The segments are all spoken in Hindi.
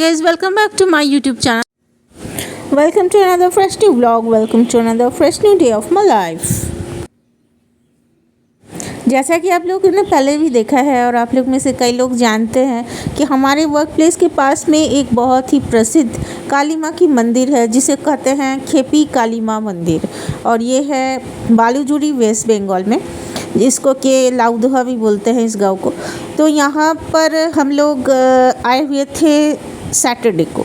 guys, welcome back to my YouTube channel. Welcome to another fresh new vlog. Welcome to another fresh new day of my life. जैसा कि आप लोगों ने पहले भी देखा है और आप लोग में से कई लोग जानते हैं कि हमारे वर्क प्लेस के पास में एक बहुत ही प्रसिद्ध काली माँ की मंदिर है जिसे कहते हैं खेपी काली माँ मंदिर, और ये है बालूजुड़ी वेस्ट बंगाल में, जिसको के लाउदोहा भी बोलते हैं इस गांव को। तो यहाँ पर हम लोग आए हुए थे सैटरडे को।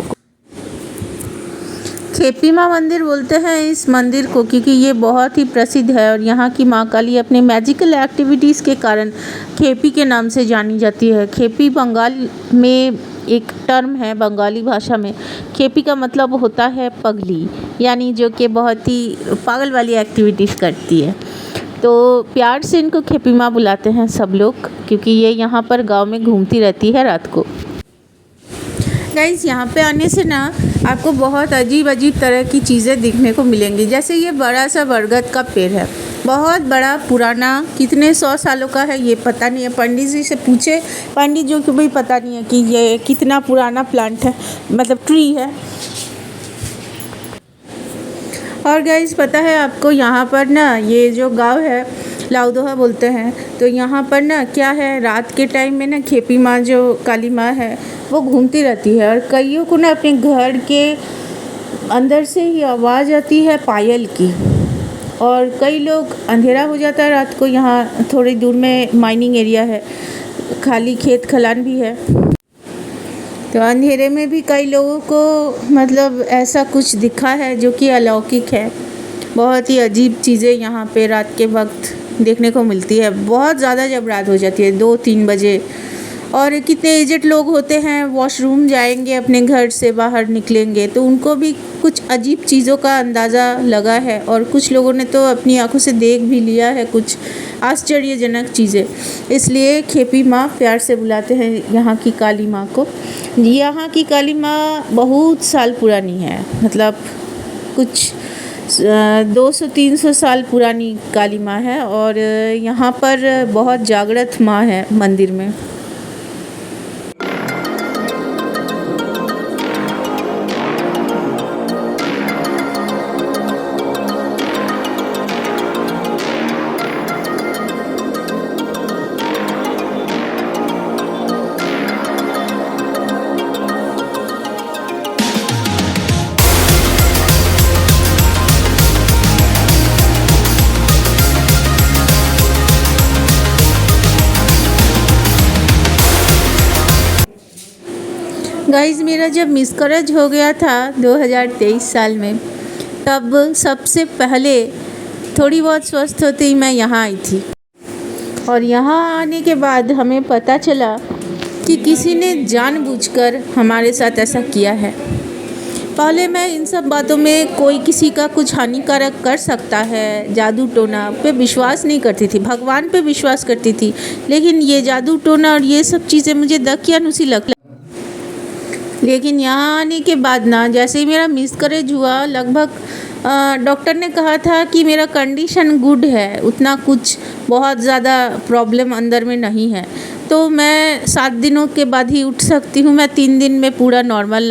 खेपी माँ मंदिर बोलते हैं इस मंदिर को क्योंकि ये बहुत ही प्रसिद्ध है और यहाँ की माँ काली अपने मैजिकल एक्टिविटीज़ के कारण खेपी के नाम से जानी जाती है। खेपी बंगाल में एक टर्म है, बंगाली भाषा में खेपी का मतलब होता है पगली, यानी जो कि बहुत ही पागल वाली एक्टिविटीज़ करती है। तो प्यार से इनको खेपी माँ बुलाते हैं सब लोग क्योंकि ये यहाँ पर गांव में घूमती रहती है रात को। गाइस, यहाँ पे आने से ना आपको बहुत अजीब अजीब तरह की चीज़ें दिखने को मिलेंगी। जैसे ये बड़ा सा बरगद का पेड़ है, बहुत बड़ा पुराना, कितने 100 सालों का है ये पता नहीं है। पंडित जी से पूछे, पंडित जी को भी पता नहीं है कि ये कितना पुराना प्लांट है, मतलब ट्री है। और गाइस, पता है आपको यहाँ पर ना ये जो गांव है लाउदोहा बोलते हैं, तो यहाँ पर ना क्या है, रात के टाइम में ना खेपी माँ जो काली माँ है वो घूमती रहती है और कईयों को ना अपने घर के अंदर से ही आवाज़ आती है पायल की। और कई लोग, अंधेरा हो जाता है रात को, यहाँ थोड़ी दूर में माइनिंग एरिया है, खाली खेत खलिहान भी है, तो अंधेरे में भी कई लोगों को मतलब ऐसा कुछ दिखा है जो कि अलौकिक है। बहुत ही अजीब चीज़ें यहाँ पे रात के वक्त देखने को मिलती है, बहुत ज़्यादा जब रात हो जाती है 2-3 बजे। और कितने एजेड लोग होते हैं, वॉशरूम जाएंगे, अपने घर से बाहर निकलेंगे तो उनको भी कुछ अजीब चीज़ों का अंदाज़ा लगा है और कुछ लोगों ने तो अपनी आंखों से देख भी लिया है कुछ आश्चर्यजनक चीज़ें। इसलिए खेपी माँ प्यार से बुलाते हैं यहाँ की काली माँ को। यहाँ की काली माँ बहुत साल पुरानी है, मतलब कुछ 200-300 साल पुरानी काली माँ है और यहाँ पर बहुत जागृत माँ है मंदिर में। गाइस, मेरा जब मिसकैरेज हो गया था 2023 साल में, तब सबसे पहले थोड़ी बहुत स्वस्थ होते ही मैं यहाँ आई थी। और यहाँ आने के बाद हमें पता चला कि किसी ने जानबूझकर हमारे साथ ऐसा किया है। पहले मैं इन सब बातों में कोई किसी का कुछ हानिकारक कर सकता है, जादू टोना पे विश्वास नहीं करती थी, भगवान पे विश्वास करती थी, लेकिन ये जादू टोना और ये सब चीज़ें मुझे दकियानुसी लगता। लेकिन यहाँ आने के बाद ना, जैसे ही मेरा मिसकैरेज हुआ, लगभग डॉक्टर ने कहा था कि मेरा कंडीशन गुड है, उतना कुछ बहुत ज़्यादा प्रॉब्लम अंदर में नहीं है, तो मैं 7 दिनों के बाद ही उठ सकती हूँ। मैं 3 दिन में पूरा नॉर्मल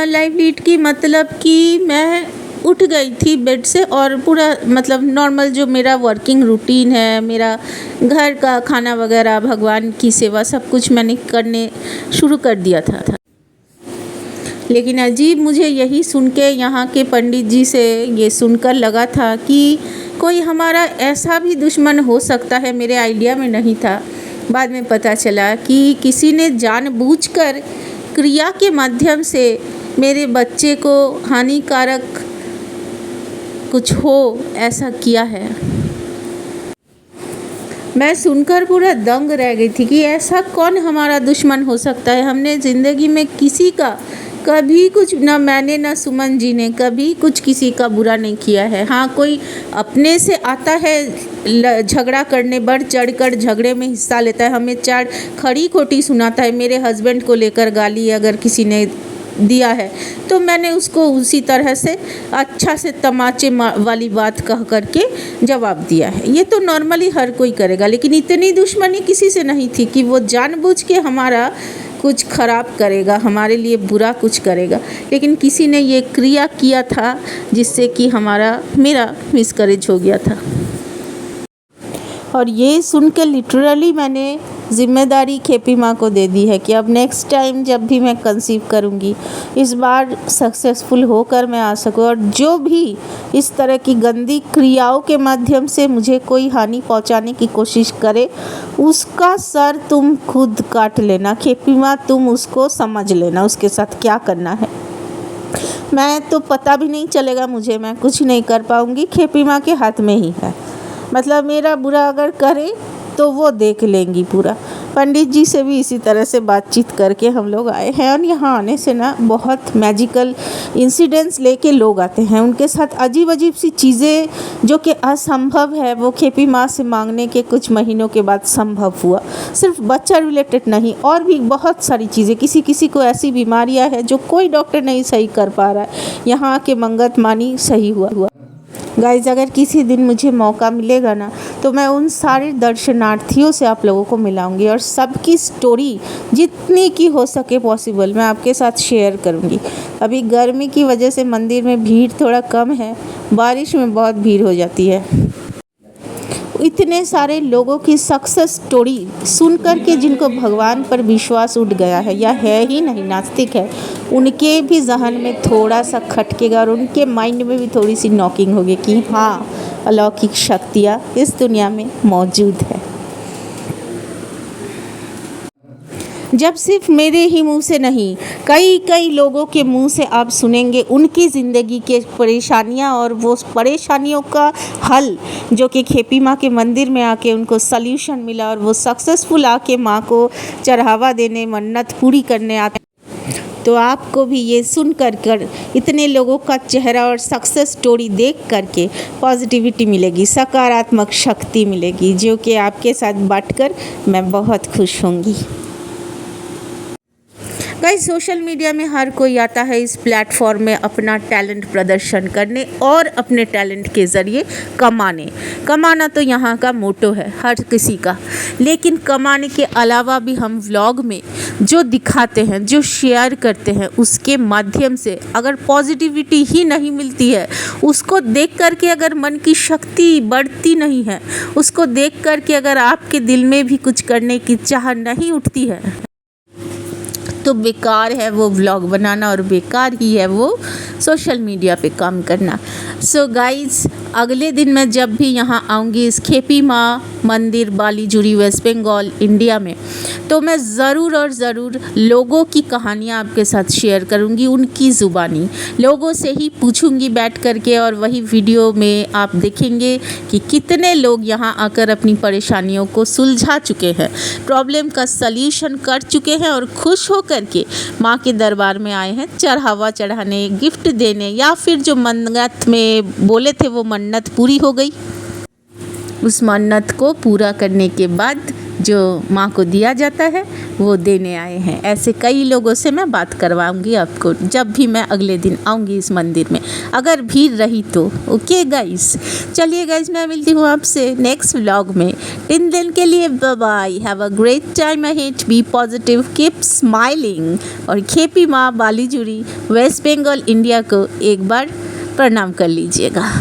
लाइफ लीड की, मतलब कि मैं उठ गई थी बेड से और पूरा मतलब नॉर्मल जो मेरा वर्किंग रूटीन है, मेरा घर का खाना वगैरह, भगवान की सेवा, सब कुछ मैंने करने शुरू कर दिया था। लेकिन अजीब मुझे यही सुन के यहाँ के पंडित जी से ये सुनकर लगा था कि कोई हमारा ऐसा भी दुश्मन हो सकता है, मेरे आइडिया में नहीं था। बाद में पता चला कि किसी ने जानबूझकर क्रिया के माध्यम से मेरे बच्चे को हानिकारक कुछ हो ऐसा किया है। मैं सुनकर पूरा दंग रह गई थी कि ऐसा कौन हमारा दुश्मन हो सकता है। हमने ज़िंदगी में किसी का कभी कुछ, ना मैंने ना सुमन जी ने कभी कुछ किसी का बुरा नहीं किया है। हाँ, कोई अपने से आता है झगड़ा करने, बढ़ चढ़कर झगड़े में हिस्सा लेता है, हमें 4 खड़ी खोटी सुनाता है। मेरे हस्बैंड को लेकर गाली अगर किसी ने दिया है तो मैंने उसको उसी तरह से अच्छा से तमाचे वाली बात कह करके जवाब दिया है। ये तो नॉर्मली हर कोई करेगा, लेकिन इतनी दुश्मनी किसी से नहीं थी कि वो जानबूझ के हमारा कुछ खराब करेगा, हमारे लिए बुरा कुछ करेगा, लेकिन किसी ने ये क्रिया किया था जिससे कि मेरा मिसकैरेज हो गया था। और ये सुन के लिटरली मैंने ज़िम्मेदारी खेपी माँ को दे दी है कि अब नेक्स्ट टाइम जब भी मैं कंसीव करूँगी, इस बार सक्सेसफुल होकर मैं आ सकूँ, और जो भी इस तरह की गंदी क्रियाओं के माध्यम से मुझे कोई हानि पहुँचाने की कोशिश करे, उसका सर तुम खुद काट लेना खेपी माँ, तुम उसको समझ लेना उसके साथ क्या करना है। मैं तो पता भी नहीं चलेगा मुझे, मैं कुछ नहीं कर पाऊँगी, खेपी माँ के हाथ में ही है। मतलब मेरा बुरा अगर करे तो वो देख लेंगी पूरा। पंडित जी से भी इसी तरह से बातचीत करके हम लोग आए हैं, और यहाँ आने से ना बहुत मैजिकल इंसिडेंट्स लेके लोग आते हैं, उनके साथ अजीब अजीब सी चीज़ें जो कि असंभव है वो खेपी माँ से मांगने के कुछ महीनों के बाद संभव हुआ। सिर्फ बच्चा रिलेटेड नहीं, और भी बहुत सारी चीज़ें, किसी किसी को ऐसी बीमारियाँ हैं जो कोई डॉक्टर नहीं सही कर पा रहा है, यहाँ आके मंगत मानी सही हुआ। गाइज, अगर किसी दिन मुझे मौका मिलेगा ना, तो मैं उन सारे दर्शनार्थियों से आप लोगों को मिलाऊंगी, और सबकी स्टोरी जितनी की हो सके पॉसिबल मैं आपके साथ शेयर करूंगी। अभी गर्मी की वजह से मंदिर में भीड़ थोड़ा कम है, बारिश में बहुत भीड़ हो जाती है। इतने सारे लोगों की सक्सेस स्टोरी सुन कर के जिनको भगवान पर विश्वास उठ गया है, या है ही नहीं नास्तिक है, उनके भी जहन में थोड़ा सा खटकेगा, और उनके माइंड में भी थोड़ी सी नॉकिंग होगी कि हाँ, अलौकिक शक्तियाँ इस दुनिया में मौजूद है। जब सिर्फ मेरे ही मुंह से नहीं, कई लोगों के मुंह से आप सुनेंगे उनकी ज़िंदगी के परेशानियां, और वो परेशानियों का हल जो कि खेपी माँ के मंदिर में आके उनको सल्यूशन मिला, और वो सक्सेसफुल आके माँ को चढ़ावा देने, मन्नत पूरी करने आते। तो आपको भी ये सुन कर इतने लोगों का चेहरा और सक्सेस स्टोरी देख करके पॉजिटिविटी मिलेगी, सकारात्मक शक्ति मिलेगी, जो कि आपके साथ बांटकर मैं बहुत खुश होंगी। गाइस, सोशल मीडिया में हर कोई आता है इस प्लेटफॉर्म में अपना टैलेंट प्रदर्शन करने और अपने टैलेंट के ज़रिए कमाना तो यहाँ का मोटो है हर किसी का। लेकिन कमाने के अलावा भी हम व्लॉग में जो दिखाते हैं, जो शेयर करते हैं, उसके माध्यम से अगर पॉजिटिविटी ही नहीं मिलती है, उसको देख करके अगर मन की शक्ति बढ़ती नहीं है, उसको देख करके अगर आपके दिल में भी कुछ करने की चाह नहीं उठती है, तो बेकार है वो व्लॉग बनाना, और बेकार ही है वो सोशल मीडिया पे काम करना। सो गाइज़, अगले दिन मैं जब भी यहाँ आऊँगी इस खेपी माँ मंदिर बालीजुरी वेस्ट बंगाल इंडिया में, तो मैं ज़रूर और ज़रूर लोगों की कहानियाँ आपके साथ शेयर करूँगी, उनकी ज़ुबानी लोगों से ही पूछूँगी बैठ करके, और वही वीडियो में आप देखेंगे कि कितने लोग यहाँ आकर अपनी परेशानियों को सुलझा चुके हैं, प्रॉब्लम का सल्यूशन कर चुके हैं, और खुश हो करके माँ के दरबार में आए हैं चढ़ावा चढ़ाने, गिफ्ट देने, या फिर जो मन्नत में बोले थे वो मन्नत पूरी हो गई। उस मन्नत को पूरा करने के बाद जो माँ को दिया जाता है वो देने आए हैं। ऐसे कई लोगों से मैं बात करवाऊंगी आपको जब भी मैं अगले दिन आऊँगी इस मंदिर में, अगर भीड़ रही तो। ओके गाइस, चलिए गाइस, मैं मिलती हूँ आपसे नेक्स्ट व्लॉग में। इन दिन के लिए bye bye, have a great time ahead, be positive, keep smiling, और खेपी माँ बालीजुरी वेस्ट बंगाल इंडिया को एक बार प्रणाम कर लीजिएगा।